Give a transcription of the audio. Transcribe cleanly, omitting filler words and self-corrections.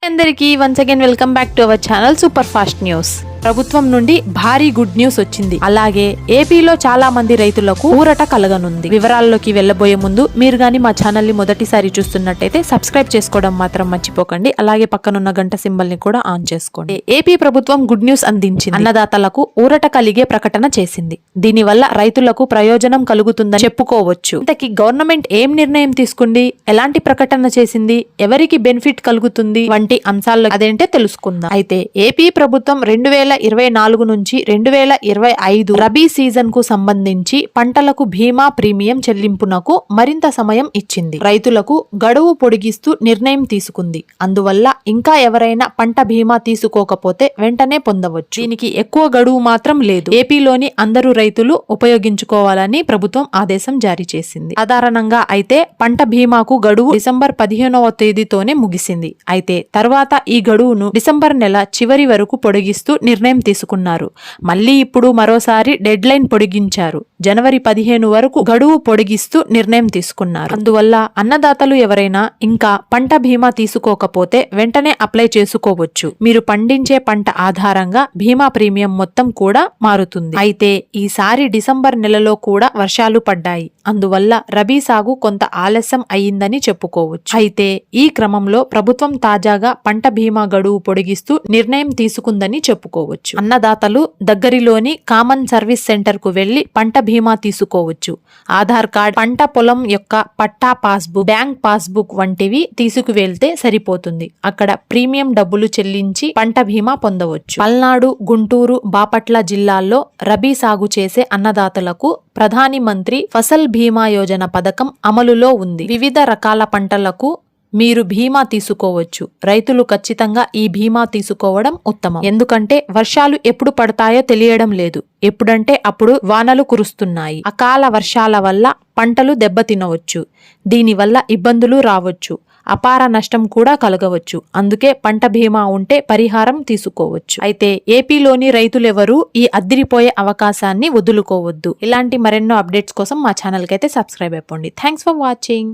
అందరికీ once again welcome back to our channel super fast news. ప్రభుత్వం నుండి భారీ గుడ్ న్యూస్ వచ్చింది. అలాగే ఏపీలో చాలా మంది రైతులకు ఊరట కలగనుంది. వివరాల్లోకి వెళ్లబోయే ముందు మీరు గాని మా ఛానల్ ని మొదటిసారి చూస్తున్నట్టయితే సబ్స్క్రైబ్ చేసుకోవడం మాత్రం మర్చిపోకండి. అలాగే పక్కనున్న గంట సింబల్ ని కూడా ఆన్ చేసుకోండి. ఏపీ ప్రభుత్వం గుడ్ న్యూస్ అందించింది. అన్నదాతలకు ఊరట కలిగే ప్రకటన చేసింది. దీనివల్ల రైతులకు ప్రయోజనం కలుగుతుందని చెప్పుకోవచ్చు. ఇంతకీ గవర్నమెంట్ ఏం నిర్ణయం తీసుకుంది, ఎలాంటి ప్రకటన చేసింది, ఎవరికి బెనిఫిట్ కలుగుతుంది వంటి అంశాల్లో అదేంటే తెలుసుకుందాం. అయితే ఏపీ ప్రభుత్వం 2024 నుంచి 2025 రబీ సీజన్ కు సంబంధించి పంటలకు బీమా ప్రీమియం చెల్లింపునకు మరింత సమయం ఇచ్చింది. రైతులకు గడువు పొడిగిస్తూ నిర్ణయం తీసుకుంది. అందువల్ల ఇంకా ఎవరైనా పంట బీమా తీసుకోకపోతే వెంటనే పొందవచ్చు. దీనికి ఎక్కువ గడువు మాత్రం లేదు. ఏపీలోని అందరూ రైతులు ఉపయోగించుకోవాలని ప్రభుత్వం ఆదేశం జారీ చేసింది. సాధారణంగా అయితే పంట బీమాకు గడువు డిసెంబర్ 15వ తేదీతోనే ముగిసింది. అయితే తర్వాత ఈ గడువును డిసెంబర్ నెల చివరి వరకు పొడిగిస్తూ నిర్ణయం తీసుకున్నారు. మళ్లీ ఇప్పుడు మరోసారి డెడ్ లైన్ పొడిగించారు. జనవరి 15 వరకు గడువు పొడిగిస్తూ నిర్ణయం తీసుకున్నారు. అందువల్ల అన్నదాతలు ఎవరైనా ఇంకా పంట బీమా తీసుకోకపోతే వెంటనే అప్లై చేసుకోవచ్చు. మీరు పండించే పంట ఆధారంగా బీమా ప్రీమియం మొత్తం కూడా మారుతుంది. అయితే ఈసారి డిసెంబర్ నెలలో కూడా వర్షాలు పడ్డాయి. అందువల్ల రబీ సాగు కొంత ఆలస్యం అయ్యిందని చెప్పుకోవచ్చు. అయితే ఈ క్రమంలో ప్రభుత్వం తాజాగా పంట బీమా గడువు పొడిగిస్తూ నిర్ణయం తీసుకుందని చెప్పుకోవచ్చు. అన్నదాతలు దగ్గరిలోని కామన్ సర్వీస్ సెంటర్ కు వెళ్లి పంట బీమా తీసుకోవచ్చు. ఆధార్ కార్డ్, పంట పొలం యొక్క పట్టా పాస్బుక్, బ్యాంక్ పాస్బుక్ వంటివి తీసుకువెళ్తే సరిపోతుంది. అక్కడ ప్రీమియం డబ్బులు చెల్లించి పంట బీమా పొందవచ్చు. పల్నాడు, గుంటూరు, బాపట్ల జిల్లాల్లో రబీ సాగు చేసే అన్నదాతలకు ప్రధాని మంత్రి ఫసల్ బీమా యోజన పథకం అమలులో ఉంది. వివిధ రకాల పంటలకు మీరు బీమా తీసుకోవచ్చు. రైతులు ఖచ్చితంగా ఈ బీమా తీసుకోవడం ఉత్తమం. ఎందుకంటే వర్షాలు ఎప్పుడు పడతాయో తెలియడం లేదు. ఎప్పుడంటే అప్పుడు వానలు కురుస్తున్నాయి. అకాల వర్షాల వల్ల పంటలు దెబ్బతినవచ్చు. దీనివల్ల ఇబ్బందులు రావచ్చు. అపార నష్టం కూడా కలగవచ్చు. అందుకే పంట బీమా ఉంటే పరిహారం తీసుకోవచ్చు. అయితే ఏపీలోని రైతులెవరూ ఈ అద్దిరిపోయే అవకాశాన్ని వదులుకోవద్దు. ఇలాంటి మరెన్నో అప్డేట్స్ కోసం మా ఛానల్ కి అయితే సబ్స్క్రైబ్ అయిపోండి. Thanks for watching.